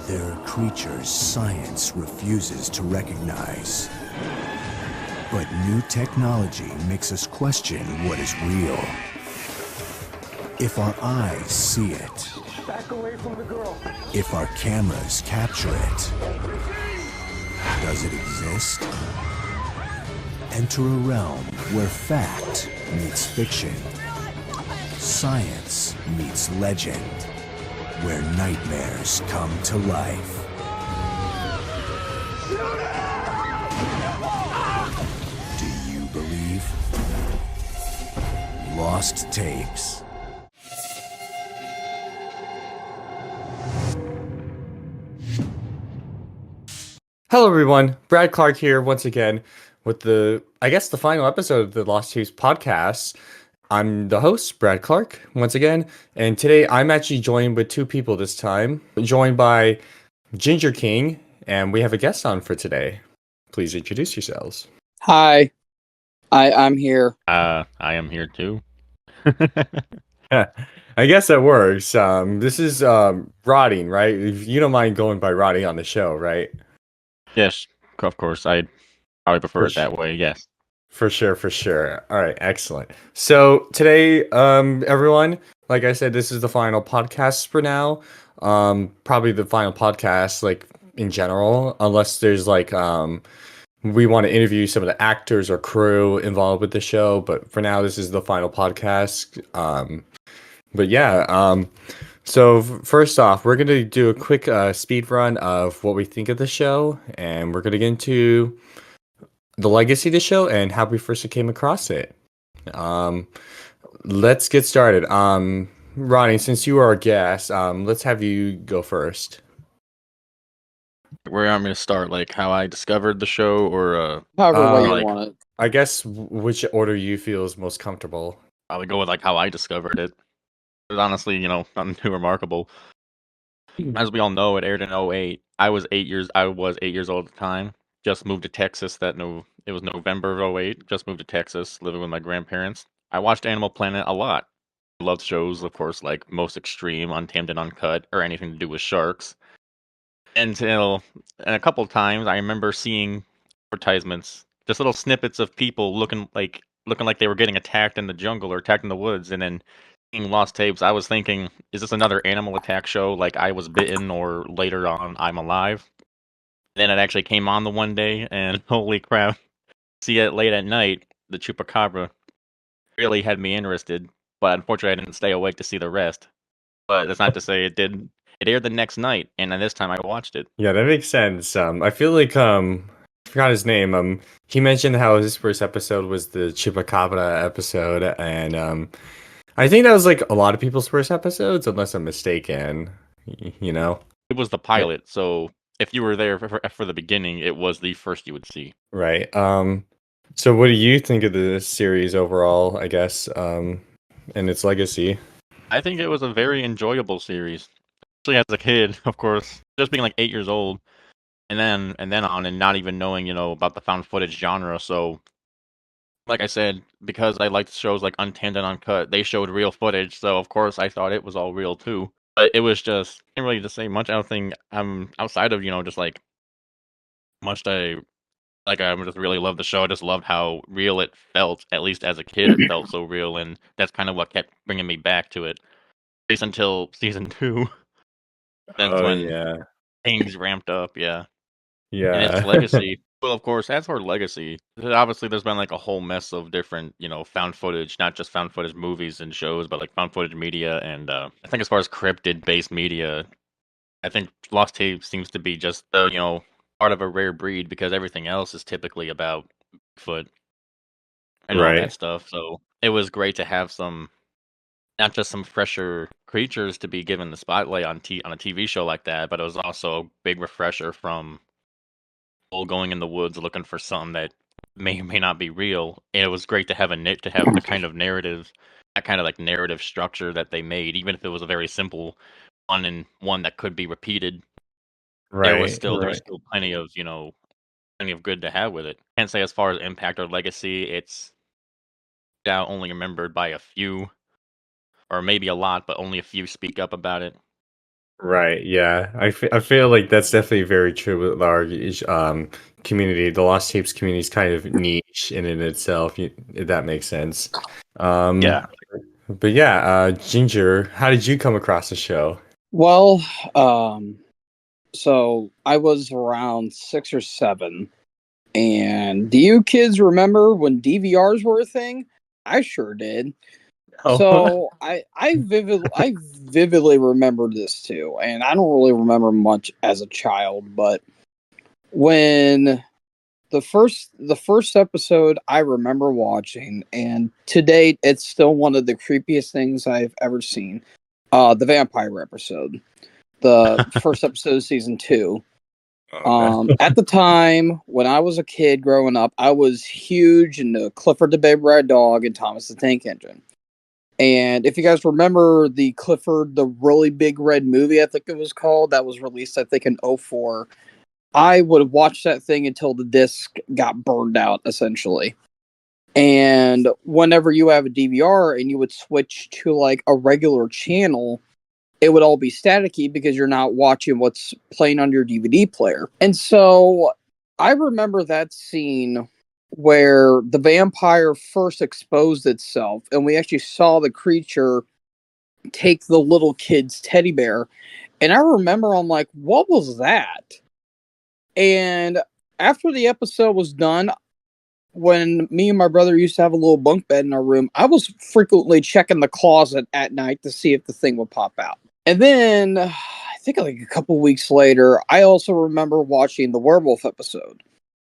There are creatures science refuses to recognize. But new technology makes us question what is real. If our eyes see it, Back away from the girl. if our cameras capture it, does it exist? Enter a realm where fact meets fiction, science meets legend, where nightmares come to life. Do you believe? Lost Tapes. Hello everyone, Brad Clark here once again with the final episode of the Lost Tapes podcast. I'm the host, Brad Clark, once again, and today I'm actually joined with two people this time, joined by Ginger King, and we have a guest on for today. Please introduce yourselves. Hi, I'm here. I am here too. I guess that works. This is Roddy, right? If you don't mind going by Roddy on the show, right? Yes, of course. I probably prefer For it that way. Yes. For sure, for sure. All right, excellent. So today, everyone, like I said, this is the final podcast for now. Probably the final podcast, like in general, unless there's like we want to interview some of the actors or crew involved with the show. But for now, this is the final podcast. But yeah, so first off, we're gonna do a quick speed run of what we think of the show, and we're gonna get into the legacy of the show and how we first came across it. Let's get started. Ronnie, since you are our guest, let's have you go first. Where I'm going to start, like how I discovered the show, or However way you like- want it. I guess which order you feel is most comfortable. I would go with like how I discovered it. It's honestly, nothing too remarkable. As we all know, it aired in '08. I was 8 years old at the time. Just moved to Texas. It was November of '08. Just moved to Texas, living with my grandparents. I watched Animal Planet a lot. I loved shows, of course, like Most Extreme, Untamed and Uncut, or anything to do with sharks. And a couple of times, I remember seeing advertisements, just little snippets of people looking like they were getting attacked in the jungle or attacked in the woods, and then seeing Lost Tapes. I was thinking, is this another animal attack show like I Was Bitten or later on I'm Alive? Then it actually came on the one day, and holy crap! See it late at night. The chupacabra really had me interested, but unfortunately, I didn't stay awake to see the rest. But that's not to say it did. It aired the next night, and then this time I watched it. Yeah, that makes sense. I feel like I forgot his name. He mentioned how his first episode was the Chupacabra episode, and I think that was like a lot of people's first episodes, unless I'm mistaken. You know, It was the pilot, so if you were there for the beginning, it was the first you would see. right? So what do you think of the series overall? I guess, and its legacy. I think it was a very enjoyable series, especially as a kid, of course, just being like 8 years old, and then on, and not even knowing, about the found footage genre. So, like I said, because I liked shows like Untamed and Uncut, they showed real footage, so of course I thought it was all real too. But it was just can't really just say much. I don't think outside of just like much I just really loved the show. I just loved how real it felt. At least as a kid, it felt so real, and that's kind of what kept bringing me back to it. At least until season 2. That's Oh when yeah, things ramped up. Yeah. yeah. And its legacy. Well, of course, as for legacy, obviously there's been like a whole mess of different, found footage, not just found footage movies and shows, but like found footage media. And I think as far as cryptid based media, I think Lost Tapes seems to be just the, part of a rare breed because everything else is typically about Bigfoot and all Right. that stuff. So it was great to have not just some fresher creatures to be given the spotlight on a TV show like that, but it was also a big refresher from going in the woods looking for something that may or may not be real. And it was great to have to have the kind of narrative, that kind of like narrative structure that they made, even if it was a very simple one and one that could be repeated. There was Right. still plenty of plenty of good to have with it. Can't say as far as impact or legacy, it's now only remembered by a few, or maybe a lot, but only a few speak up about it. Right. Yeah. I feel like that's definitely very true with our community. The Lost Tapes community is kind of niche in itself, if that makes sense. Yeah. Um, but yeah, Ginger, how did you come across the show? Well, so I was around 6 or 7, and do you kids remember when DVRs were a thing? I sure did. Oh, So I vividly remember this too, and I don't really remember much as a child, but when the first episode I remember watching, and to date it's still one of the creepiest things I've ever seen. The vampire episode, the first episode of season 2. oh no. At the time when I was a kid growing up, I was huge into Clifford the Big Red Dog and Thomas the Tank Engine. And if you guys remember the Clifford the Really Big Red movie, I think it was called, that was released I think in '04. I would watch that thing until the disc got burned out, essentially. And whenever you have a DVR and you would switch to like a regular channel, it would all be staticky because you're not watching what's playing on your DVD player. And so I remember that scene where the vampire first exposed itself, and we actually saw the creature take the little kid's teddy bear. And I remember I'm like, what was that? And after the episode was done, when me and my brother used to have a little bunk bed in our room, I was frequently checking the closet at night to see if the thing would pop out. And then I think like a couple weeks later, I also remember watching the werewolf episode.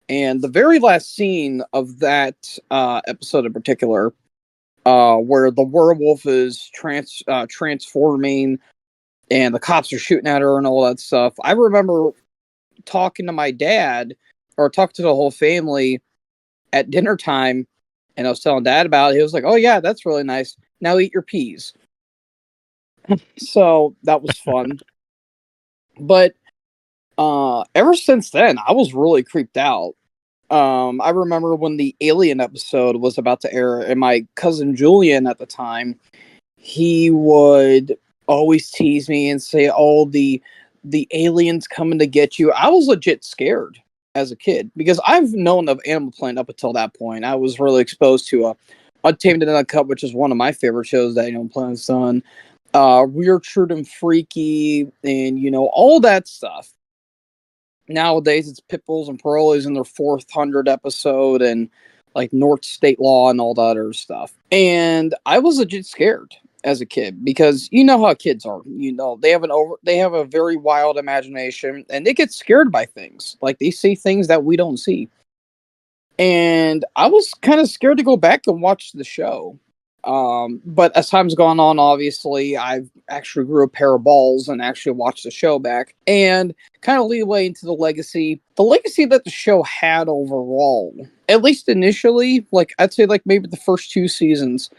And the very last scene of that episode in particular, where the werewolf is transforming and the cops are shooting at her and all that stuff, I remember talking to my dad or talking to the whole family at dinner time, and I was telling dad about it. He was like, "Oh yeah, that's really nice. Now eat your peas." So that was fun. But ever since then, I was really creeped out. I remember when the Alien episode was about to air, and my cousin Julian at the time, he would always tease me and say, "Oh, the aliens coming to get you." I was legit scared as a kid because I've known of Animal Planet up until that point. I was really exposed to Untamed and Uncut, which is one of my favorite shows that Animal Planet's done. Weird, True and Freaky, and all that stuff. Nowadays, it's Pitbulls and Parolees in their 400 episode, and like North State Law and all that other stuff. And I was legit scared as a kid because you know how kids are. They have a very wild imagination, and they get scared by things. Like they see things that we don't see. And I was kind of scared to go back and watch the show. But as time's gone on, obviously, I've actually grew a pair of balls and actually watched the show back and kind of leeway into the legacy that the show had overall, at least initially, like I'd say like maybe the first 2 seasons,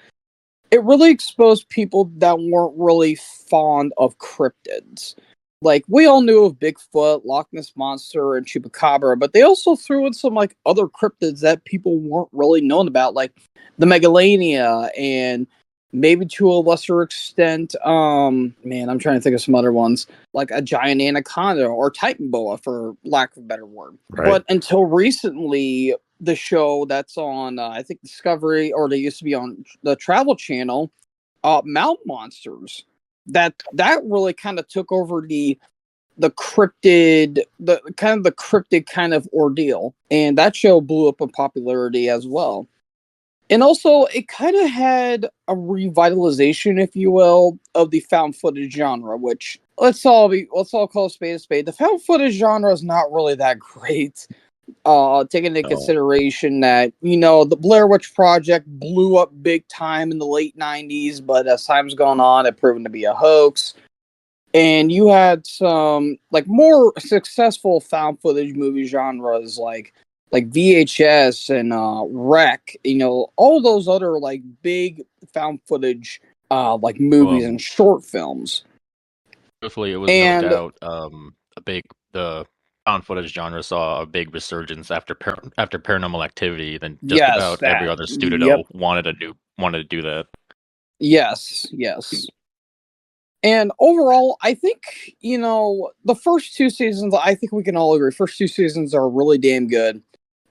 it really exposed people that weren't really fond of cryptids. Like we all knew of Bigfoot, Loch Ness Monster, and Chupacabra, but they also threw in some like other cryptids that people weren't really known about, like the Megalania and maybe to a lesser extent, man, I'm trying to think of some other ones, like a giant anaconda or Titan boa, for lack of a better word. Right. But until recently, the show that's on, I think Discovery, or they used to be on the Travel Channel, Mount Monsters. That really kind of took over the cryptid kind of ordeal, and that show blew up in popularity as well. And also, it kind of had a revitalization, if you will, of the found footage genre. Which let's all call a spade a spade. The found footage genre is not really that great. Taking into Oh, consideration that the Blair Witch Project blew up big time in the late '90s, but as time's gone on, it proven to be a hoax. And you had some like more successful found footage movie genres like VHS and Rec, all those other like big found footage like movies Um, and short films. Truthfully, it was no And doubt the found footage genre saw a big resurgence after Paranormal Activity. Then just yes, about every that. other Yep. studio wanted to do that. Yes. And overall, I think, the first 2 seasons, I think we can all agree, first 2 seasons are really damn good.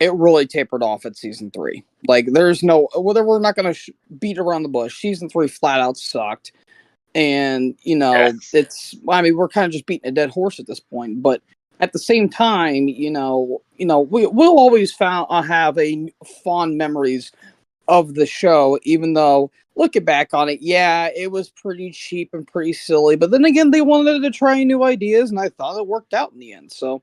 It really tapered off at season 3. Like, there's no, whether we're not going to beat around the bush, season 3 flat out sucked. And, Yes. we're kind of just beating a dead horse at this point. But at the same time, we'll always have fond memories of the show, even though looking back on it, yeah, it was pretty cheap and pretty silly. But then again, they wanted to try new ideas, and I thought it worked out in the end. So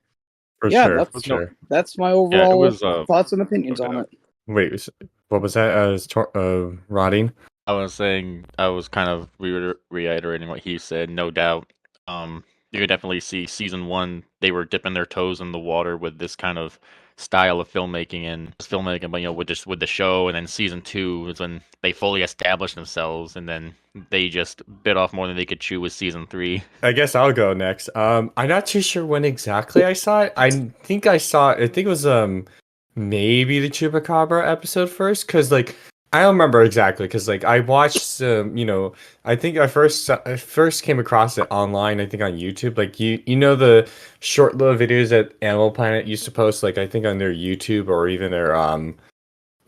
For yeah, sure, for that's No, sure. that's my yeah, it overall was thoughts and opinions okay. on it. Wait, what was that? Rotting? I was saying I was kind of reiterating what he said. No doubt, you could definitely see season 1. They were dipping their toes in the water with this kind of style of filmmaking, but with the show, and then season 2 is when they fully established themselves, and then they just bit off more than they could chew with season 3. I guess I'll go next. I'm not too sure when exactly I saw it. I think it was maybe the Chupacabra episode first, because like I don't remember exactly, because like I watched I think I first came across it online, I think on YouTube. Like you know the short little videos that Animal Planet used to post, like I think on their YouTube or even their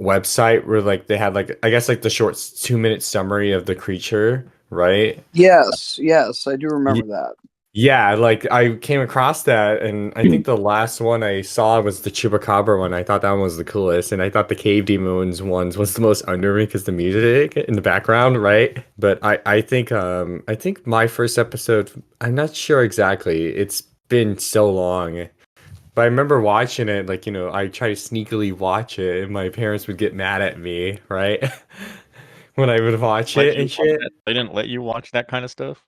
website, where like they had like I guess like the short 2 minute summary of the creature, right? Yes, I do remember that. Yeah, like I came across that, and I think the last one I saw was the Chupacabra one. I thought that one was the coolest, and I thought the Cave Demons ones was the most under me because the music in the background, right? But I think my first episode, I'm not sure exactly. It's been so long, but I remember watching it. Like I try to sneakily watch it, and my parents would get mad at me, right? When I would watch Let it you and watch shit. that? They didn't let you watch that kind of stuff.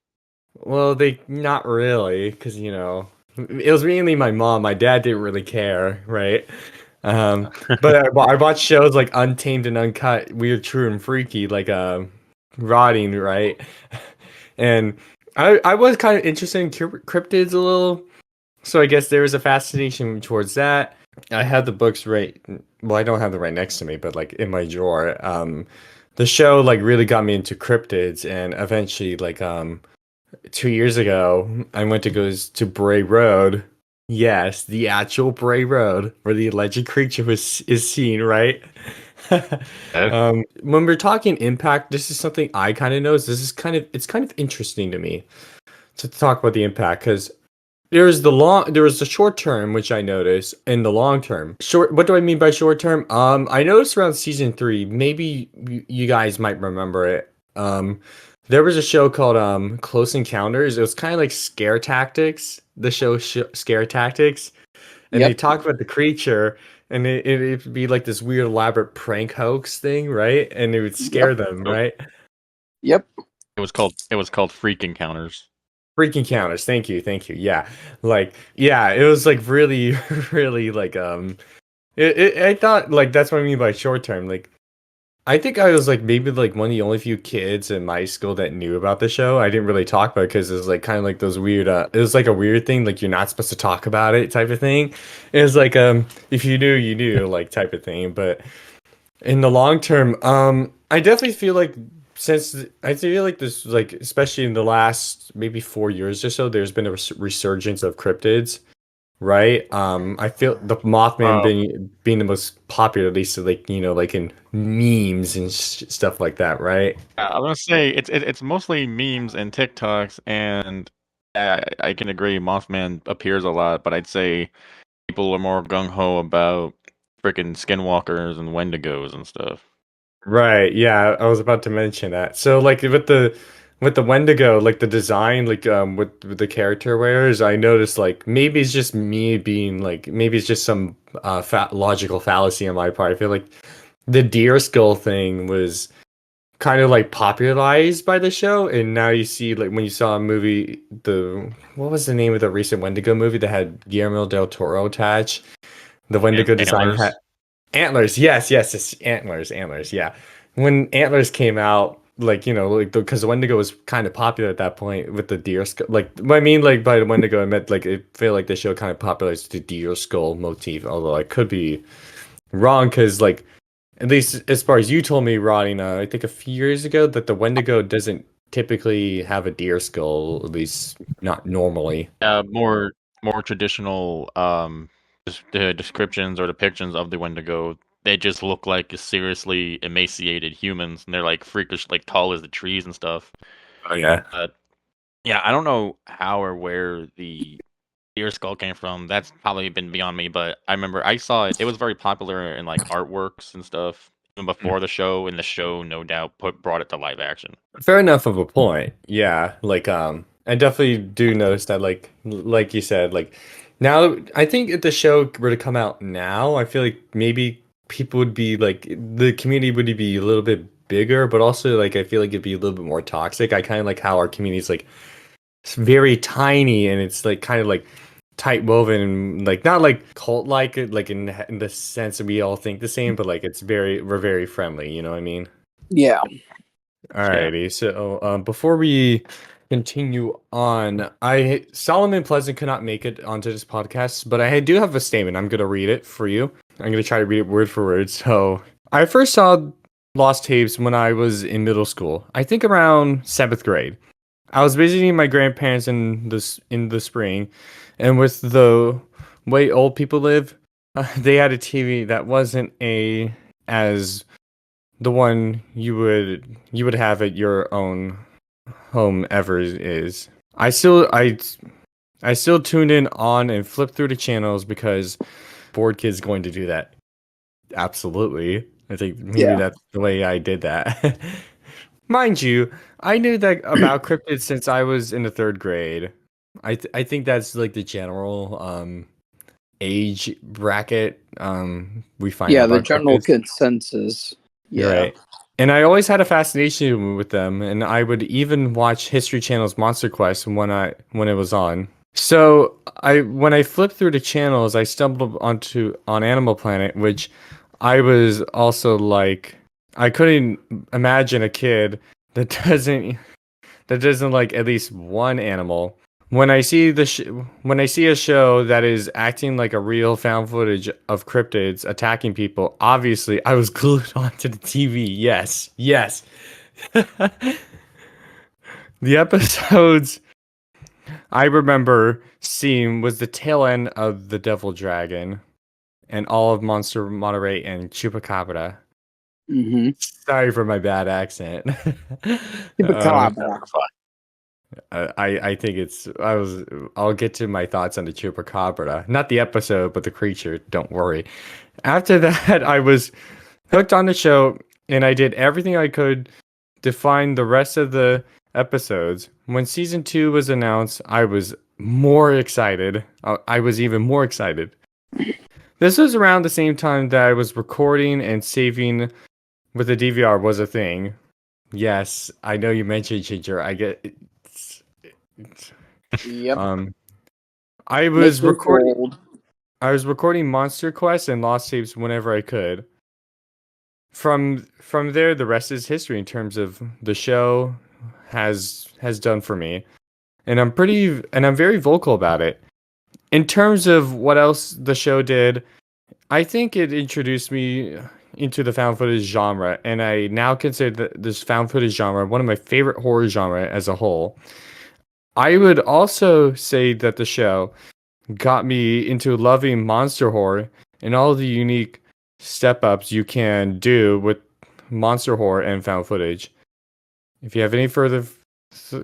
Well, they not really, because it was mainly my mom. My dad didn't really care, right? But I watched shows like Untamed and Uncut, Weird, True, and Freaky, like Rotting, right? And I was kind of interested in cryptids a little, so I guess there was a fascination towards that. I had the books right. Well, I don't have them right next to me, but like in my drawer. The show like really got me into cryptids, and eventually, like 2 years ago, I went to go to Bray Road. Yes, the actual Bray Road where the alleged creature is seen, right? Eh? When we're talking impact, this is something I kind of noticed. It's kind of interesting to me to talk about the impact, because there was the short term, which I noticed, and the long term. Short, what do I mean by short term? I noticed around season 3, maybe you guys might remember it. There was a show called Close Encounters. It was kind of like Scare Tactics. The show Scare Tactics, and they Yep, talk about the creature, and it'd be like this weird elaborate prank hoax thing, right? And it would yep, scare them, Nope. right? yep. It was called Freak Encounters. Freak encounters. Thank you. Yeah, like yeah, it was like really, really like I thought like that's what I mean by short term. Like I think I was like maybe like one of the only few kids in my school that knew about the show. I didn't really talk about it because it was like kind of like those weird. It was like a weird thing, like you're not supposed to talk about it type of thing. It was like if you knew, you knew like type of thing. But in the long term, I definitely feel like since I feel like this, like especially in the last maybe 4 years or so, there's been a resurgence of cryptids, right? I feel the Mothman Oh, being the most popular, at least like like in memes and stuff like that, right? I'm gonna say it's mostly memes and TikToks, and I can agree. Mothman appears a lot, but I'd say people are more gung ho about freaking skinwalkers and wendigos and stuff. Right. Yeah, I was about to mention that. So like with the Wendigo, like the design, like with the character wearers, I noticed like maybe it's just me being like maybe it's just some logical fallacy on my part. I feel like the deer skull thing was kind of like popularized by the show, and now you see like when you saw a movie, the what was the name of the recent Wendigo movie that had Guillermo del Toro attached? The Wendigo design had Antlers. Antlers. Yes, it's antlers. Yeah, when Antlers came out, like like because the Wendigo was kind of popular at that point with the deer skull. Like, what I mean, like by the Wendigo, I meant like I feel like the show kind of popularized the deer skull motif. Although I could be wrong, because like at least as far as you told me, Rodney, I think a few years ago that the Wendigo doesn't typically have a deer skull, at least not normally. More traditional the descriptions or depictions of the Wendigo. They just look like seriously emaciated humans, and they're like freakish, like tall as the trees and stuff. Oh yeah. Yeah, I don't know how or where the deer skull came from. That's probably been beyond me, but I remember I saw it. It was very popular in like artworks and stuff even before the show, and the show no doubt brought it to live action. Fair enough of a point. Yeah, like I definitely do notice that like you said, like now I think if the show were to come out now, I feel like maybe people would be like the community would be a little bit bigger, but also like I feel like it'd be a little bit more toxic. I kind of like how our community is like it's very tiny and it's like kind of like tight woven and like not like cult like in the sense that we all think the same, but like we're very friendly, you know what I mean? Yeah. Alrighty, so before we continue on, Solomon Pleasant could not make it onto this podcast, but I do have a statement. I'm gonna read it for you. I'm gonna try to read it word for word. So I first saw Lost Tapes when I was in middle school. I think around 7th grade. I was visiting my grandparents in the spring, and with the way old people live, they had a TV that wasn't as the one you would have at your own home ever is. I still tuned in on and flipped through the channels because bored kids going to do that. Absolutely. I think maybe Yeah. that's the way I did that. Mind you, I knew that about cryptids since I was in the 3rd grade. I think that's like the general age bracket we find out Yeah, the about general cryptids. consensus. You're Yeah. right. And I always had a fascination with them, and I would even watch History Channel's Monster Quest when it was on. So when I flipped through the channels, I stumbled on Animal Planet, which I was also like I couldn't imagine a kid that doesn't like at least one animal. When I see when I see a show that is acting like a real found footage of cryptids attacking people, obviously I was glued onto the TV. Yes, yes. The episodes I remember seeing was the tail end of the Devil Dragon and all of Monster Monterey and Chupacabra. Mm-hmm. Sorry for my bad accent. um, Chupacabra. I think I'll get to my thoughts on the Chupacabra. Not the episode, but the creature. Don't worry. After that, I was hooked on the show and I did everything I could to find the rest of the episodes. When season 2 was announced, I was more excited. I was even more excited. This was around the same time that I was recording and saving with the DVR was a thing. Yes, I know you mentioned Ginger. I get Yep. I Makes was me recording old. I was recording Monster Quest and Lost Tapes whenever I could. From there the rest is history in terms of the show has done for me. And I'm very vocal about it. In terms of what else the show did, I think it introduced me into the found footage genre, and I now consider this found footage genre one of my favorite horror genre as a whole. I would also say that the show got me into loving monster horror and all the unique step ups you can do with monster horror and found footage. If you have any further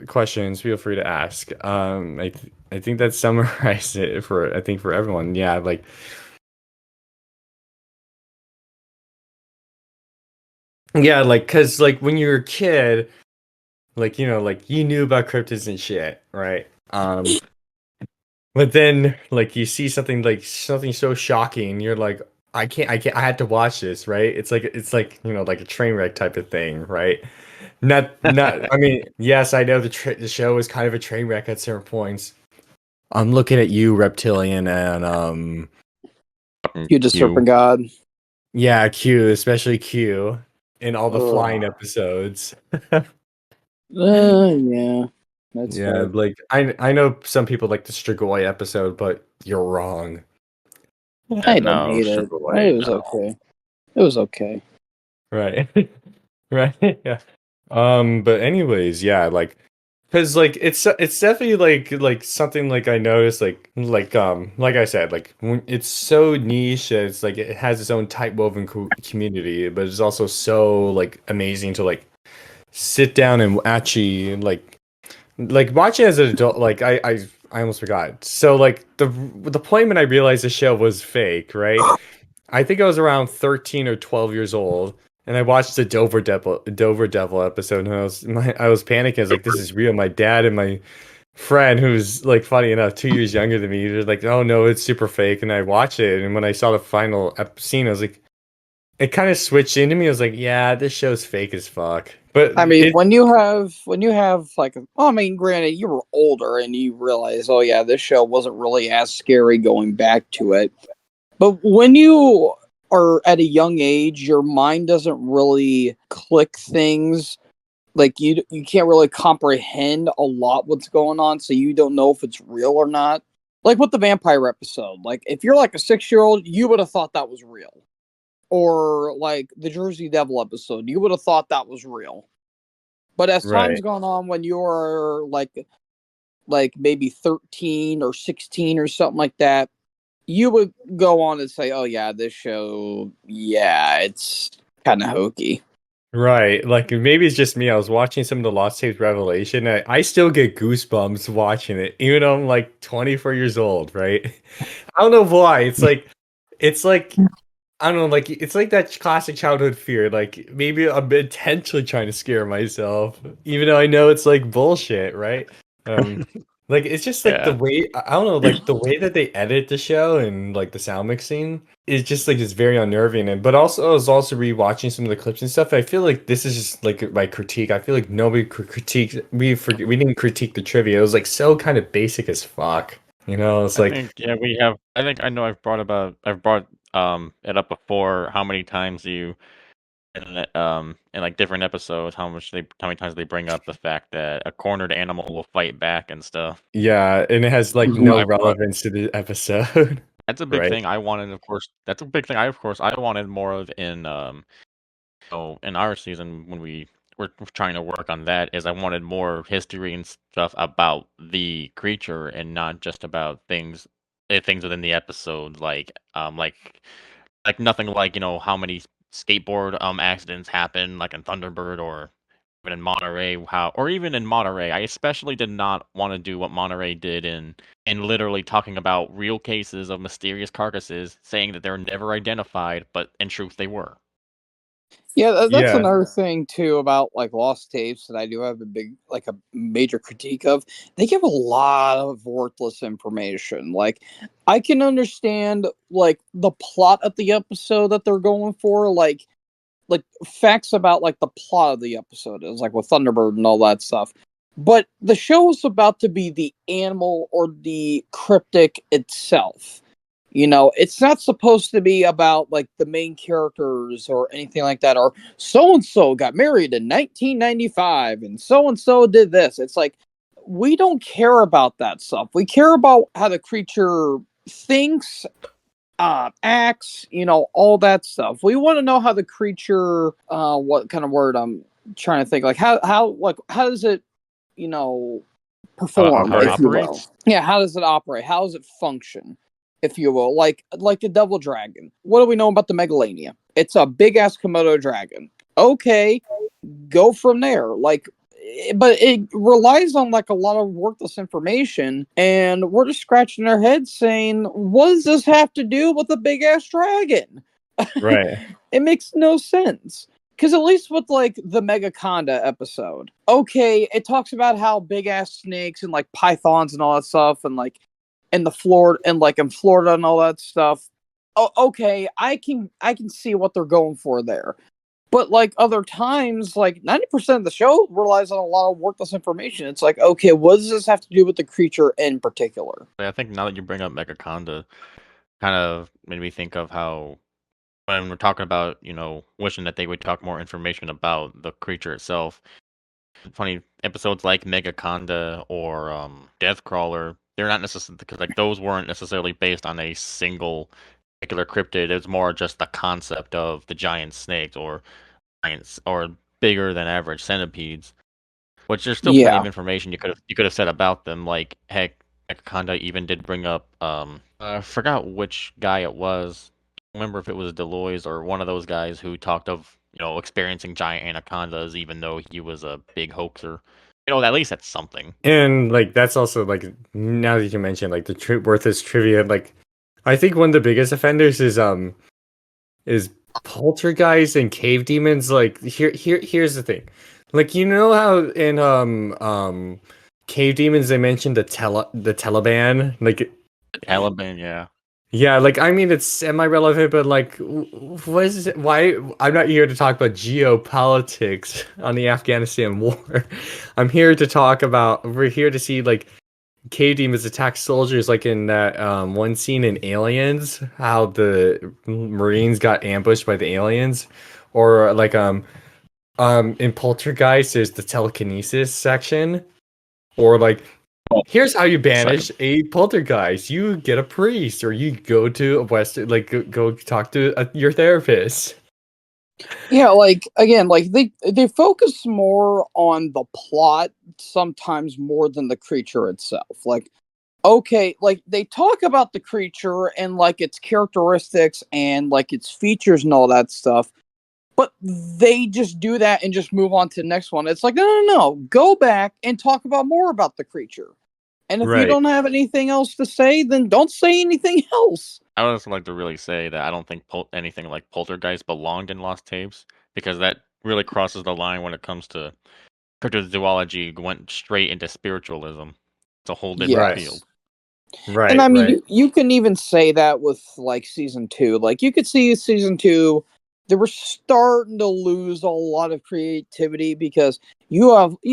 questions, feel free to ask. I think that summarizes it for everyone. Yeah, like yeah, like cuz like when you're a kid, like like you knew about cryptids and shit, right? But then like you see something so shocking, you're like I had to watch this, right? It's like, like a train wreck type of thing, right? Not I mean, yes, I know the show is kind of a train wreck at certain points. I'm looking at you, Reptilian, and You the serpent god. yeah, Q, especially Q in all the flying Ugh. episodes. Yeah. That's Yeah, fair. like I know some people like the Strigoi episode, but you're wrong. I didn't No, hate it. Superboy, It was no. okay. It was okay. Right. Right. Yeah. But anyways, yeah, like, cause like it's definitely like something like I noticed like I said like when it's so niche that it's like it has its own tight woven community, but it's also so like amazing to like sit down and actually like watching as an adult. Like I almost forgot. So like the point when I realized the show was fake, right? I think I was around 13 or 12 years old, and I watched the Dover Devil episode, and I was panicking. I was like, "This is real." My dad and my friend, who's like funny enough, 2 years younger than me, they're like, "Oh no, it's super fake." And I watched it, and when I saw the final scene, I was like, it kind of switched into me. I was like, "Yeah, this show's fake as fuck." But I mean, it, when you have like, well, I mean, granted, you were older and you realize, oh yeah, this show wasn't really as scary going back to it. But when you are at a young age, your mind doesn't really click things. Like you can't really comprehend a lot what's going on, so you don't know if it's real or not. Like with the vampire episode, like if you're like a 6 year old, you would have thought that was real. Or like the Jersey Devil episode, you would have thought that was real. But as time's right. gone on, when you're like maybe 13 or 16 or something like that, you would go on and say, "Oh yeah, this show, yeah, it's kind of hokey." Right, like maybe it's just me. I was watching some of the Lost Tapes Revelation. I still get goosebumps watching it, even though I'm like 24 years old, right? I don't know why. It's like I don't know, like it's like that classic childhood fear. Like maybe I'm intentionally trying to scare myself, even though I know it's like bullshit, right? Um, like it's just like the Yeah. way I don't know, like the way that they edit the show and like the sound mixing is just like it's very unnerving. And but also I was also rewatching some of the clips and stuff. I feel like this is just like my critique. I feel like nobody critique we didn't critique the trivia. It was like so kind of basic as fuck. You know, it's I like think yeah, we have. I think I know I've brought it up before. How many times you in like different episodes, how many times they bring up the fact that a cornered animal will fight back and stuff. yeah, and it has like Mhm. no I brought relevance to the episode, That's a big right? thing I wanted. Of course, that's a big thing. I wanted more of in in our season when we were trying to work on that is I wanted more history and stuff about the creature and not just about things within the episode like nothing like how many skateboard accidents happen like in Thunderbird or even in Monterey how or even in Monterey. I especially did not want to do what Monterey did in literally talking about real cases of mysterious carcasses saying that they're never identified but in truth they were. Yeah, that's Yeah, another thing too about like lost tapes that I do have a big, like a major critique of. They give a lot of worthless information. Like, I can understand like the plot of the episode that they're going for, like facts about like the plot of the episode is like with Thunderbird and all that stuff. But the show is about to be the animal or the cryptic itself. It's not supposed to be about like the main characters or anything like that. Or so and so got married in 1995 and so did this. It's like we don't care about that stuff. We care about how the creature thinks, acts, all that stuff. We want to know how the creature, what kind of word I'm trying to think, like how does it, you know, perform, if operate. you will. Operates. Yeah, how does it operate? How does it function, if you will? Like the devil dragon. What do we know about the Megalania? It's a big ass Komodo dragon. Okay, go from there. But it relies on like a lot of worthless information, and we're just scratching our heads saying, what does this have to do with a big ass dragon? Right. It makes no sense. Because at least with like the Megaconda episode, okay, it talks about how big ass snakes and like pythons and all that stuff, and like in Florida and all that stuff. Oh, okay, I can see what they're going for there. But like other times, like 90% of the show relies on a lot of worthless information. It's like, okay, what does this have to do with the creature in particular? I think now that you bring up Megaconda, kind of made me think of how when we're talking about, wishing that they would talk more information about the creature itself. Funny episodes like Megaconda or Deathcrawler, they're not necessarily because like those weren't necessarily based on a single particular cryptid. It's more just the concept of the giant snakes or giants or bigger than average centipedes. Which there's still plenty Yeah. of information you could have said about them. Like heck, Anaconda even did bring up I forgot which guy it was. I don't remember if it was Deloise or one of those guys who talked of experiencing giant anacondas, even though he was a big hoaxer. At least that's something. And like that's also like now that you mentioned like the worthless trivia, like I think one of the biggest offenders is poltergeist and cave demons. Like here's the thing. Like how in cave demons they mentioned the Taliban? Like Taliban, yeah. yeah, like I mean it's semi-relevant, but like what is it? Why I'm not here to talk about geopolitics on the Afghanistan war. We're here to see like cave demons attack soldiers, like in that one scene in Aliens, how the Marines got ambushed by the aliens, or like in Poltergeist, there's the telekinesis section, or like here's how you banish a poltergeist: you get a priest, or you go to a western, like go talk to your therapist. Yeah, like again, like they focus more on the plot sometimes more than the creature itself. Like okay, like they talk about the creature and like its characteristics and like its features and all that stuff, but they just do that and just move on to the next one. It's like, no, no, no, go back and talk about more about the creature. And if you Right. don't have anything else to say, then don't say anything else. I would also like to really say that I don't think anything like Poltergeist belonged in Lost Tapes because that really crosses the line when it comes to cryptozoology. Went straight into spiritualism. It's a whole different Right. field. And Right. I mean, Right. you can even say that with like season two. Like you could see season two, they were starting to lose a lot of creativity because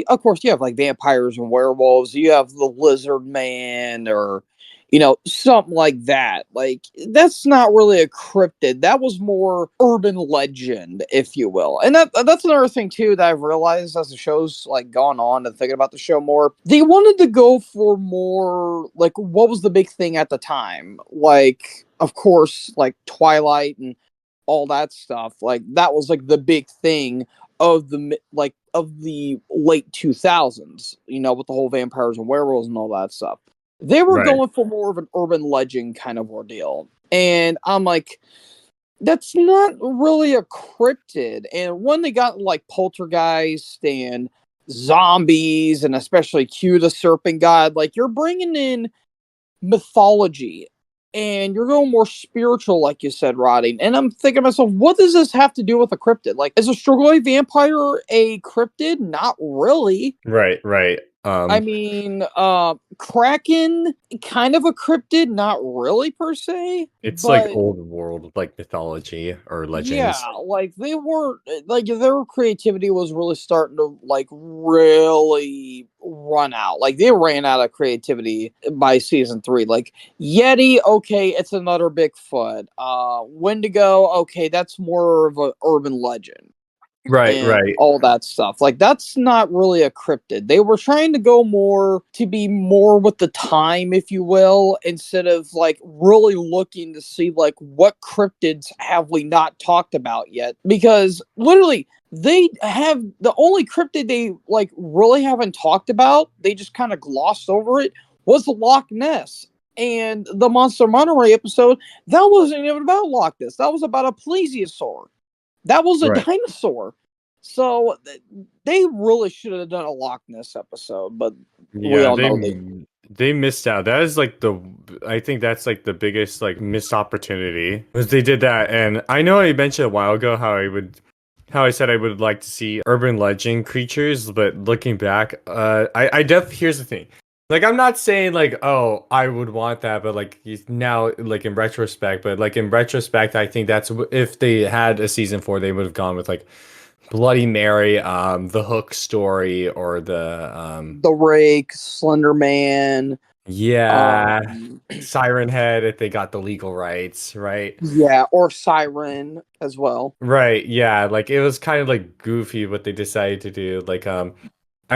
of course, you have like vampires and werewolves. You have the lizard man, or something like that. Like that's not really a cryptid. That was more urban legend, if you will. And that's another thing too that I've realized as the show's like gone on and thinking about the show more. They wanted to go for more like what was the big thing at the time? Like of course, like Twilight and all that stuff. Like that was like the big thing of the late 2000s, with the whole vampires and werewolves and all that stuff. They were Right. going for more of an urban legend kind of ordeal. And I'm like, that's not really a cryptid. And when they got like poltergeist and zombies, and especially Q the serpent god, like you're bringing in mythology and you're going more spiritual, like you said, Roddy. And I'm thinking to myself, what does this have to do with a cryptid? Like, is a Strigoi vampire a cryptid? Not really. Right. Right. I mean, Kraken, kind of a cryptid, not really per se, It's like but old world, like mythology or yeah, legends. like they weren't like their creativity was really starting to like really run out. Like they ran out of creativity by season three. Like Yeti, okay, it's another Bigfoot. Wendigo, okay, that's more of an urban legend Right. and Right. all that stuff. Like that's not really a cryptid. They were trying to go more to be more with the time, if you will, instead of like really looking to see like what cryptids have we not talked about yet. Because literally they have the only cryptid they like really haven't talked about, they just kind of glossed over it, was the Loch Ness. And the Monster Monterey episode, that wasn't even about Loch Ness. That was about a plesiosaur. That was a Right. dinosaur. So they really should have done a Loch Ness episode, but we Yeah, all know they. they missed out. That is like I think that's like the biggest like missed opportunity was they did that. And I know I mentioned a while ago how I said I would like to see urban legend creatures, but looking back, here's the thing. Like I'm not saying like, oh, I would want that, but like now, like in retrospect, I think that's if they had a season 4, they would have gone with like Bloody Mary, the Hook story, or The Rake, Slender Man, yeah, um, Siren Head if they got the legal rights, right? yeah, or Siren as well. Right, yeah, like it was kind of like goofy what they decided to do. Like, I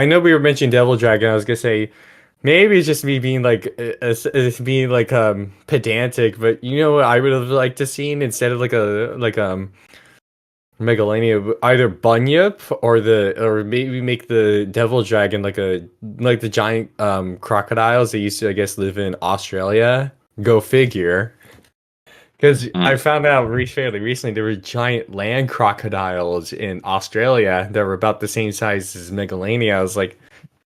know we were mentioning Devil Dragon. I was gonna say maybe it's just me being like, being like pedantic, but you know what I would have liked to seen instead of like Megalania, either Bunyip or maybe make the Devil Dragon like the giant crocodiles that used to, I guess, live in Australia. Go figure. Because I Mm. found out fairly recently there were giant land crocodiles in Australia that were about the same size as Megalania. I was like,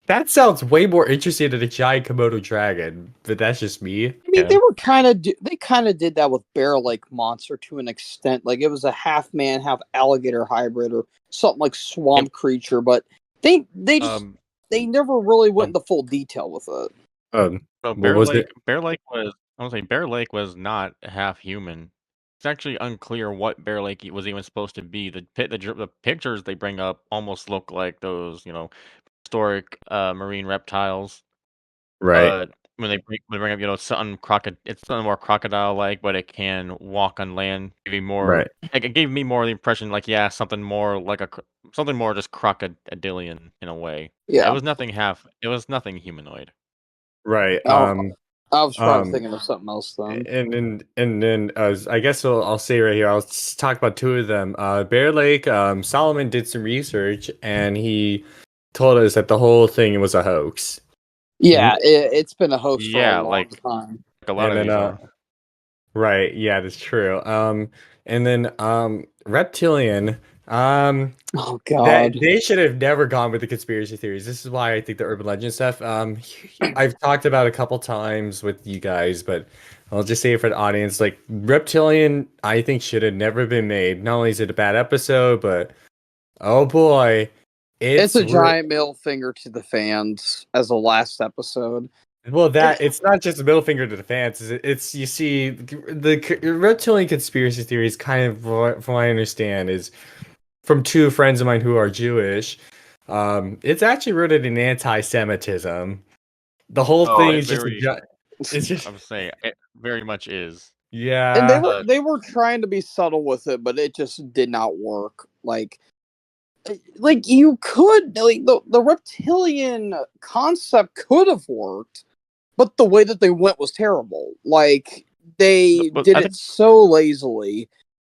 that sounds way more interesting than a giant Komodo dragon, but that's just me. I mean, Yeah. they kind of did that with Bear Lake Monster to an extent. Like it was a half man, half alligator hybrid or something like Yep. Swamp Creature, but they just Um, they never really went Um, into full detail with it. so what was it? Bear Lake was I want to say Bear Lake was not half human. It's actually unclear what Bear Lake was even supposed to be. The pictures they bring up almost look like those, historic marine reptiles. Right, But when they bring up, it's something more crocodile-like, but it can walk on land. right, It gave me more the impression, like, yeah, something more like something more just crocodilian in a way. Yeah, Yeah. it was nothing humanoid. right. Oh, I was probably Um, thinking of something else then. and then I guess I'll say right here, I'll just talk about two of them. Bear Lake, Solomon did some research and he told us that the whole thing was a hoax. Yeah, And, it's been a hoax for a Yeah, long time. like a lot and of then these are. right, yeah, that's true. And then Reptilian, Oh that God. they should have never gone with the conspiracy theories. This is why I think the urban legend stuff. I've talked about a couple times with you guys, but I'll just say it for the audience. Like Reptilian, I think should have never been made. Not only is it a bad episode, but oh boy, It's it's a giant middle finger to the fans as a last episode. well And that it's not just a middle finger to the fans. It's you see the Reptilian conspiracy theories kind of, from what I understand, is from two friends of mine who are Jewish. It's actually rooted in anti-Semitism. The whole Oh, thing it is just very it's I just would say it very much is. and yeah, But they were trying to be subtle with it, but it just did not work. Like you could like the reptilian concept could have worked, but the way that they went was terrible. Like they but did I it think so lazily.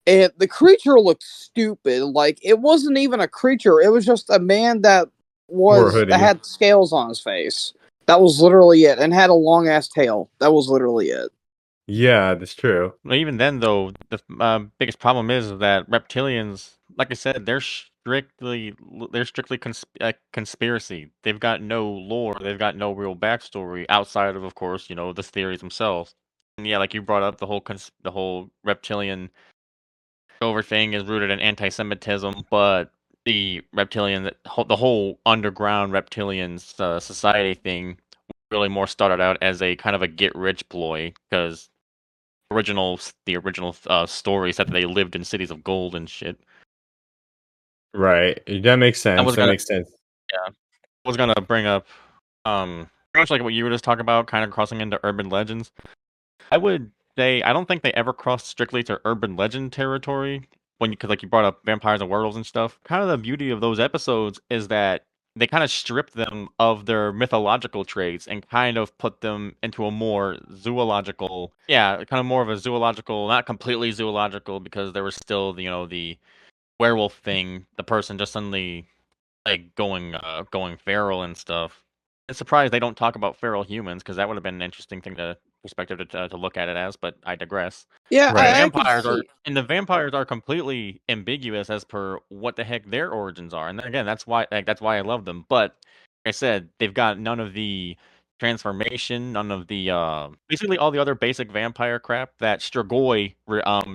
And the creature looked stupid. Like it wasn't even a creature. It was just a man or that hoodie. had scales on his face. That was literally it, and had a long ass tail. That was literally it. Yeah, that's true. well, even then, though, the biggest problem is that reptilians, like I said, they're strictly conspiracy. They've got no lore. They've got no real backstory outside of course, the theories themselves. And yeah, like you brought up, the whole reptilian over thing is rooted in anti-Semitism, but the whole underground reptilian society thing really more started out as a kind of a get rich ploy because the original stories that they lived in cities of gold and shit. Right. That makes I sense. was That gonna makes sense. yeah, I was gonna bring up pretty much like what you were just talking about, kind of crossing into urban legends. I would say I don't think they ever crossed strictly to urban legend territory because like you brought up vampires and werewolves and stuff. Kind of the beauty of those episodes is that they kind of stripped them of their mythological traits and kind of put them into a more zoological, yeah, kind of more of a zoological, not completely zoological because there was still the werewolf thing, the person just suddenly like going feral and stuff. I'm surprised they don't talk about feral humans because that would have been an interesting thing to perspective to look at it as, but I digress. Yeah, Right. The vampires are completely ambiguous as per what the heck their origins are. And then again, that's why I love them. But like I said, they've got none of the transformation, none of the basically all the other basic vampire crap that Strigoi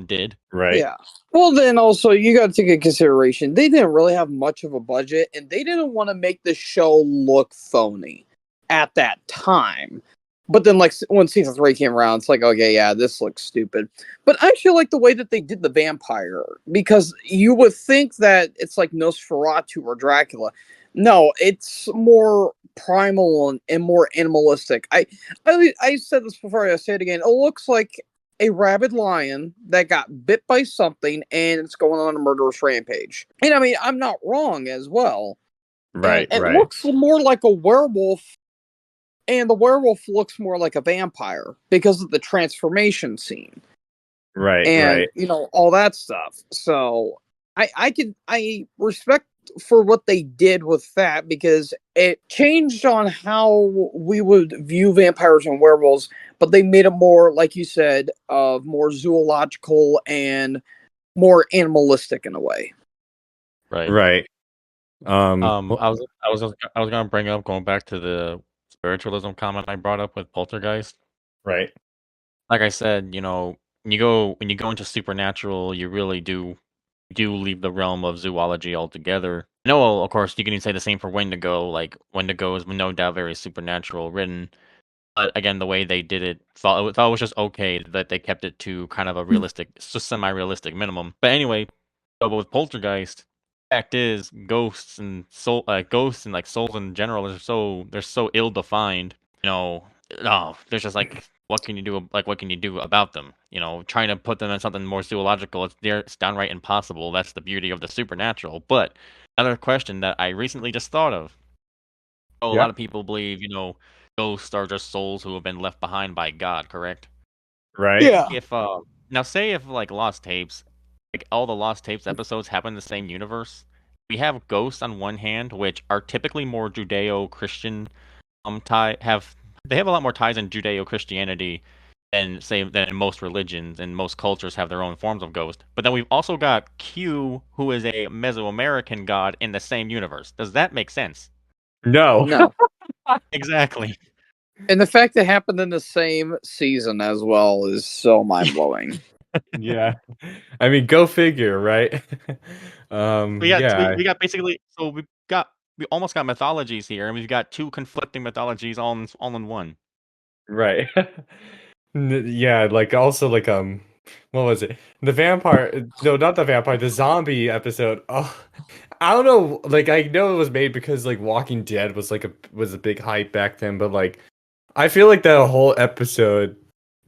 did. Right. yeah. Well, then also you got to take into consideration they didn't really have much of a budget, and they didn't want to make the show look phony at that time. But then, like when season 3 came around, it's like, okay, yeah, this looks stupid. But I actually like the way that they did the vampire because you would think that it's like Nosferatu or Dracula. No, it's more primal and more animalistic. I said this before. I say it again. It looks like a rabid lion that got bit by something and it's going on a murderous rampage. And I mean, I'm not wrong as well. And Right. it Right. looks more like a werewolf, and the werewolf looks more like a vampire because of the transformation scene Right. and, Right. all that stuff. So, I respect for what they did with that because it changed on how we would view vampires and werewolves, but they made it more, like you said, of more zoological and more animalistic in a way. Right. Right. I was gonna bring up going back to the spiritualism comment I brought up with Poltergeist. Right. Like I said, when you go into supernatural, you really do leave the realm of zoology altogether. No, of course, you can even say the same for Wendigo. Like Wendigo is no doubt very supernatural written, but again, the way they did it, thought it was just okay that they kept it to kind of a realistic, just semi-realistic minimum. But anyway, but with Poltergeist, fact is, ghosts and like souls in general they're so ill defined. There's just like what can you do? Like what can you do about them? Trying to put them in something more zoological, it's downright impossible. That's the beauty of the supernatural. But another question that I recently just thought of. A Yeah. lot of people believe, ghosts are just souls who have been left behind by God, correct? Right. Yeah. If Now say if like Lost Tapes, like all the Lost Tapes episodes happen in the same universe, we have ghosts on one hand, which are typically more Judeo-Christian they have a lot more ties in Judeo-Christianity than in most religions, and most cultures have their own forms of ghost. But then we've also got Q, who is a Mesoamerican god in the same universe. Does that make sense? No. No. Exactly. And the fact that it happened in the same season as well is so mind blowing. Yeah. I mean, go figure, right? Yeah. We got basically we almost got mythologies here, and we've got two conflicting mythologies all in one. Right. Yeah, like also like what was it? The vampire, no, not the vampire, the zombie episode. Oh, I don't know, like I know it was made because like Walking Dead was a big hype back then, but like I feel like that whole episode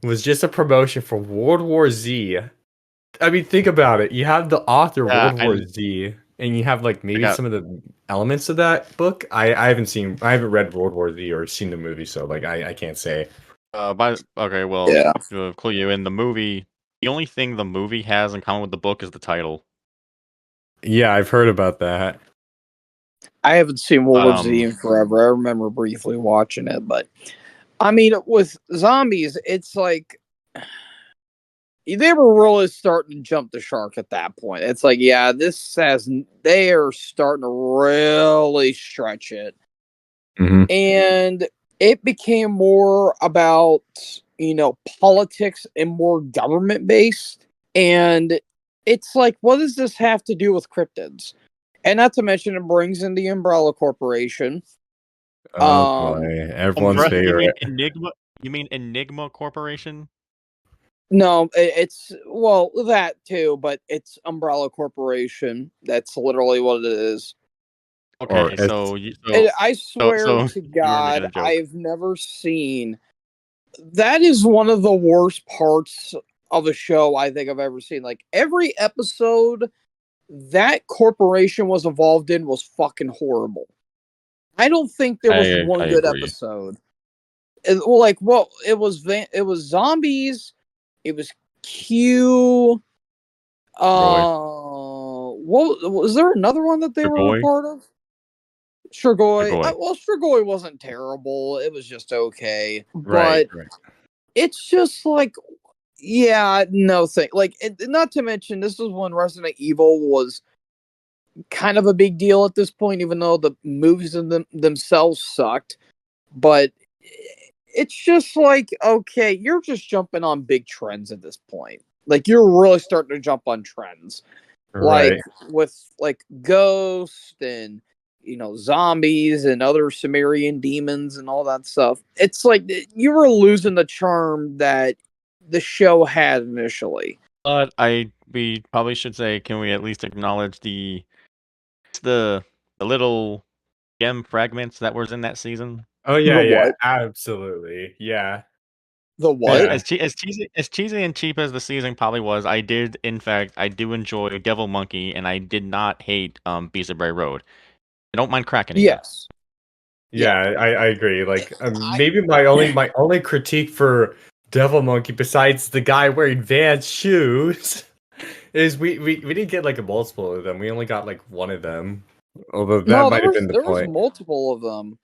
was just a promotion for World War Z. I mean, think about it. You have the author Yeah, World War Z, and you have like I maybe got some of the elements of that book. I haven't read World War Z or seen the movie, so like I can't say. well, Yeah. to clue you in, the only thing the movie has in common with the book is the title. Yeah, I've heard about that. I haven't seen World But War Z in forever. I remember briefly watching it, but I mean, with zombies, it's like they were really starting to jump the shark at that point. It's like, yeah, they are starting to really stretch it. Mhm. And it became more about, politics and more government based. And it's like, what does this have to do with cryptids? And not to mention, it brings in the Umbrella Corporation. Oh Um, boy, everyone's You mean favorite. Enigma? You mean Enigma Corporation? no, it's well that too, but it's Umbrella Corporation. That's literally what it is. Or Okay, it's And I swear so to you were making God, a joke. I've never seen. That is one of the worst parts of a show I think I've ever seen. Like every episode that corporation was involved in was fucking horrible. I don't think there was I one good agree. episode. Well, like, well, it was zombies. It was Q. Roy, What was there another one that they your were a boy, part of? your Strigoi. boy. Well, Strigoi wasn't terrible. It was just okay. right, But right. it's just like, yeah, no thing. Like, not to mention, this was when Resident Evil was kind of a big deal at this point, even though the movies in themselves sucked. But it's just like, okay, you're just jumping on big trends at this point. Like, you're really starting to jump on trends. Like Right. with like Ghost and zombies and other Sumerian demons and all that stuff. It's like you were losing the charm that the show had initially. But we probably should say, can we at least acknowledge the the little gem fragments that was in that season? Oh The yeah, yeah, what? absolutely. Yeah. The As what? Yeah. as, che- as cheesy and cheap as the season probably was, I do enjoy Devil Monkey, and I did not hate Beast of Bray Road. I don't mind cracking either. Yes. Yeah, Yeah. I agree. Like I maybe my only critique for Devil Monkey besides the guy wearing Vans shoes is we didn't get like a multiple of them. We only got like one of them. Although that No, might have been the there was point. multiple of them.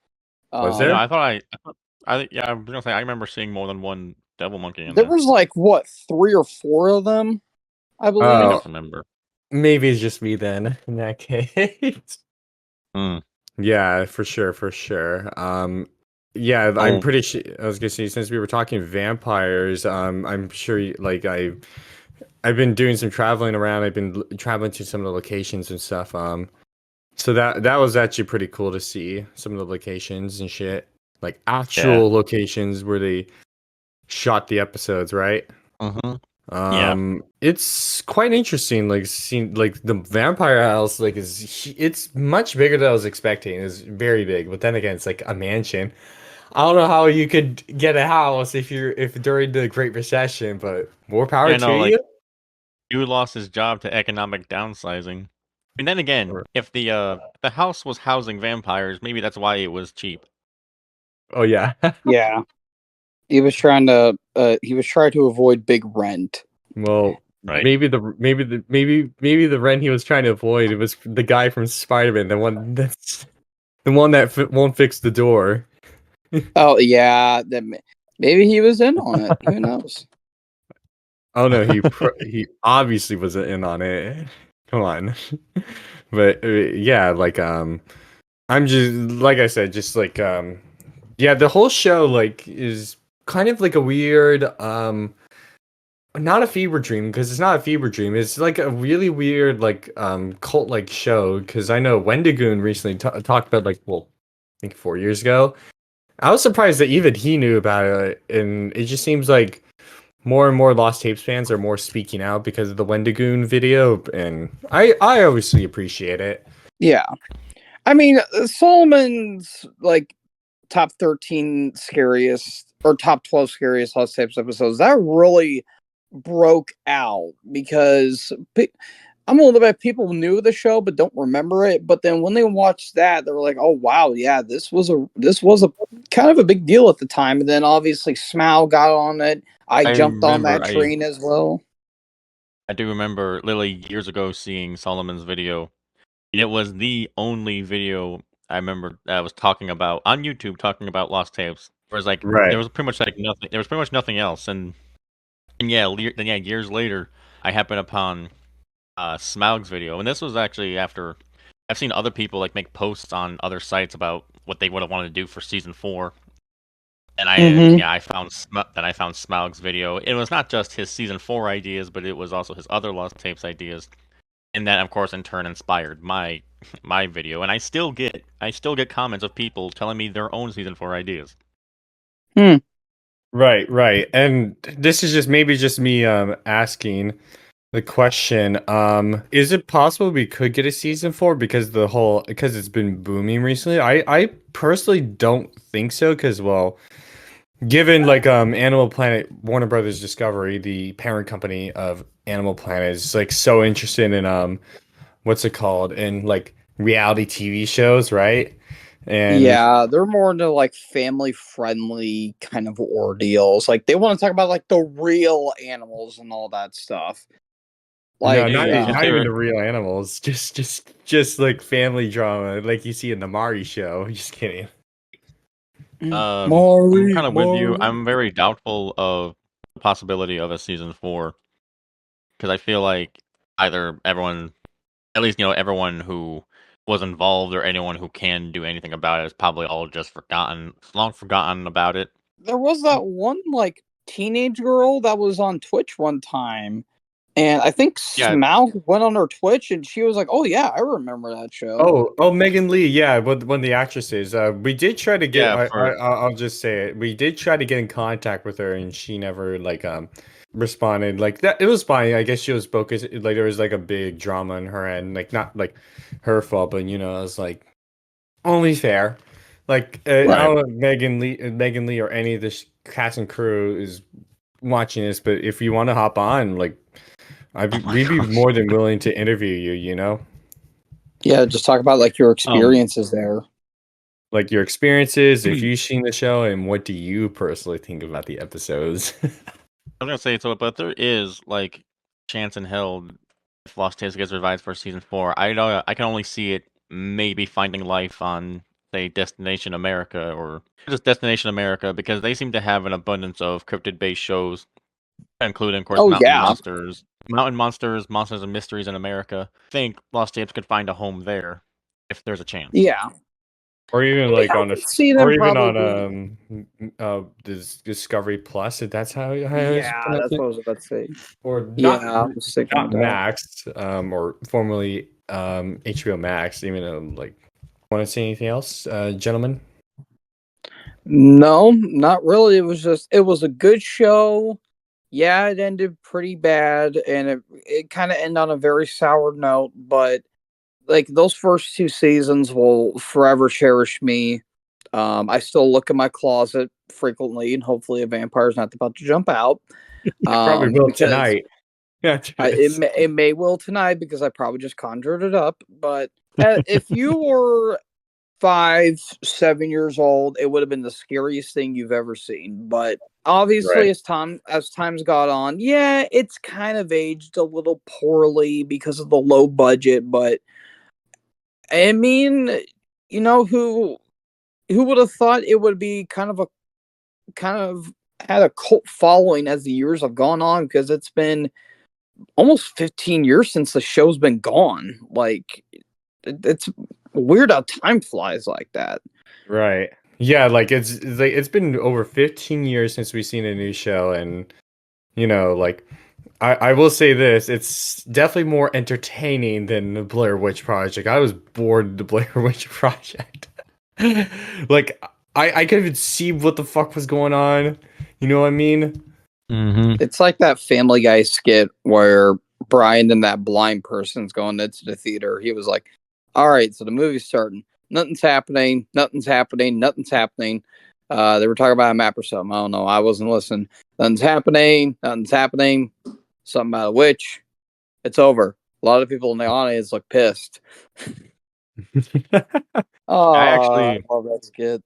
Was No, there? Um, yeah, I was gonna say I remember seeing more than one devil monkey in there there. was like what 3 or 4 of them, I I believe. Oh, don't remember. maybe it's just me then in that case. Hmm. Yeah, for sure, for sure. Yeah, I'm Oh, pretty sure. I was gonna say since we were talking vampires, I'm sure like I've been doing some traveling around. I've been traveling to some of the locations and stuff. So that was actually pretty cool to see some of the locations and shit, like yeah. actual locations where they shot the episodes, right? Mm-hmm. Yeah. It's quite interesting, like seeing like the vampire house, like it's much bigger than I was expecting. It's very big, but then again, it's like a mansion. I don't know how you could get a house if during the Great Recession, but more power Yeah, to no, like you. dude lost his job to economic downsizing. And then again, if the house was housing vampires, maybe that's why it was cheap. Oh yeah. Yeah, he was trying to avoid big rent. Well, Right. maybe the rent he was trying to avoid, it was the guy from Spider-Man, the one that won't fix the door. Oh yeah, maybe he was in on it. Who knows? Oh no, he obviously wasn't in on it. Come on. But yeah, like I'm just like I said, just like yeah, the whole show like is kind of like a weird not a fever dream because it's not a fever dream. It's like a really weird like cult like show because I know Wendigoon recently talked about like well, I think 4 years ago. I was surprised that even he knew about it, and it just seems like more and more Lost Tapes fans are more speaking out because of the Wendigoon video, and I obviously appreciate it. Yeah, I mean Solomon's like top 13 scariest or top 12 scariest Lost Tapes episodes. That really broke out because I'm a little bit people knew the show but don't remember it. But then when they watched that, they were like, "Oh wow, yeah, this was a kind of a big deal at the time." And then obviously Smaug got on it. I I jumped on remember that train as well. I do remember literally years ago seeing Solomon's video. And it was the only video I remember that was talking about on YouTube talking about lost tapes. Whereas like Right. there was pretty much like nothing. There was pretty much nothing else. And yeah, then yeah, years later, I happened upon Smaug's video, and this was actually after I've seen other people like make posts on other sites about what they would have wanted to do for season 4. And Mm-hmm. I found I found Smaug's video. It was not just his season 4 ideas, but it was also his other lost tapes ideas. And that of course in turn inspired my video. And I still get comments of people telling me their own season 4 ideas. Hmm. Right, right. And this is just maybe just me asking the question. Is it possible we could get a season 4 because it's been booming recently? I personally don't think so because well, given like Animal Planet Warner Brothers Discovery, the parent company of Animal Planet is like so interested in what's it called? In like reality TV shows, right? And Yeah, they're more into like family friendly kind of ordeals. Like they want to talk about like the real animals and all that stuff. no, Like, Yeah, you not even consider the real animals. Just like family drama, like you see in the Mari show. Just kidding. I'm Maury, kind of with you. Maury. I'm very doubtful of the possibility of a season 4 because I feel like either everyone, at least everyone who was involved or anyone who can do anything about it is probably all just long forgotten about it. There was that one like teenage girl that was on Twitch one time, and I think Yeah, Smaug went on her Twitch, and she was like, "Oh yeah, I remember that show." Oh, Megan Lee, yeah, one of the actresses. We did try to get. yeah, for I'll just say it. We did try to get in contact with her, and she never like responded. Like that, it was fine. I guess she was focused. Like there was like a big drama on her end, like not like her fault, but it was like only fair. Like I right. don't know if Megan Lee, or any of this cast and crew is watching this, but if you want to hop on, like Oh my we'd be gosh. more than willing to interview you. Yeah, just talk about like your Um, experiences there. Like your experiences, if I you've seen the show, and what do you personally think about the episodes? was gonna say so, but there is like chance in hell if Lost Tapes gets revived for season 4. I know I can only see it maybe finding life on, say, Destination America or just Destination America, because they seem to have an abundance of cryptid-based shows, including, of course, Oh yeah, Mountain Monsters, Monsters and Mysteries in America. I think Lost Tapes could find a home there if there's a chance. yeah. Or even I like on a, could see or them even on probably. Discovery Plus. If that's how you Yeah, pronounce that's it. what I was about to say. Or Yeah, I was thinking not that. Max, or formerly HBO Max. Even like, want to say anything else, gentlemen? No, not really. It was a good show. Yeah, it ended pretty bad, and it kind of ended on a very sour note. But like those first 2 seasons will forever cherish me. I still look in my closet frequently, and hopefully a vampire's not about to jump out. Probably will Because tonight. Yeah, it may will tonight because I probably just conjured it up. But if you were 5, 7 years old, it would have been the scariest thing you've ever seen. But obviously, right. as time's got on, yeah, it's kind of aged a little poorly because of the low budget. But I mean, who would have thought it would be kind of had a cult following as the years have gone on, because it's been almost 15 years since the show's been gone. Like it's weird how time flies like that. Right. Yeah, like it's been over 15 years since we've seen a new show, and like I will say this, it's definitely more entertaining than the Blair Witch Project. I was bored of the Blair Witch Project. Like I couldn't see what the fuck was going on. You know what I mean? Mm-hmm. It's like that Family Guy skit where Brian and that blind person's going into the theater. He was like, "All right, so the movie's starting. Nothing's happening. Nothing's happening. Nothing's happening." They were talking about a map or something. I don't know. I wasn't listening. Nothing's happening. Nothing's happening. Something about a witch. It's over. A lot of people in the audience look pissed. I Oh, I actually love that skit.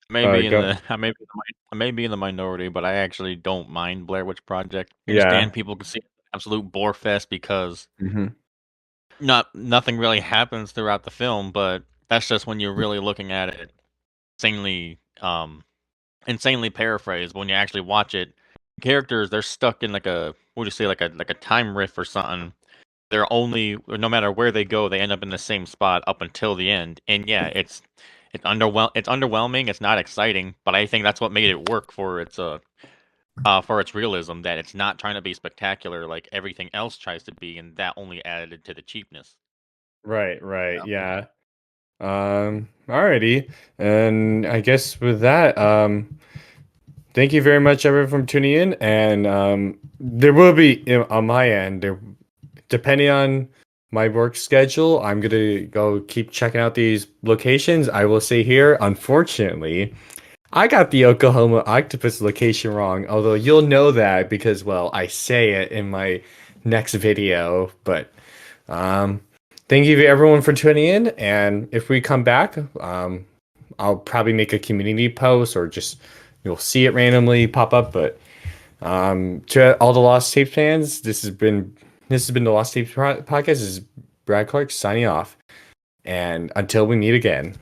may be in Go. the I may be in the minority, but I actually don't mind Blair Witch Project. I Yeah. understand people can see absolute bore fest because Hmm. nothing really happens throughout the film, but that's just when you're really looking at it insanely insanely paraphrased. When you actually watch it, characters, they're stuck in like a, what would you say, like a time riff or something. They're only, no matter where they go, they end up in the same spot up until the end. And yeah, it's underwhelming. It's not exciting, but I think that's what made it work for its realism. That it's not trying to be spectacular like everything else tries to be, and that only added to the cheapness. Right, right. Yeah. Alrighty. And I guess with that, thank you very much, everyone, for tuning in. And there will be, on my end, depending on my work schedule, I'm gonna go keep checking out these locations. I will say here, unfortunately, I got the Oklahoma octopus location wrong. Although you'll know that because, well, I say it in my next video. But um, thank you everyone for tuning in. And if we come back, I'll probably make a community post or just you'll see it randomly pop up. But to all the Lost Tapes fans, this has been the Lost Tapes podcast. This is Brad Clark signing off, and until we meet again.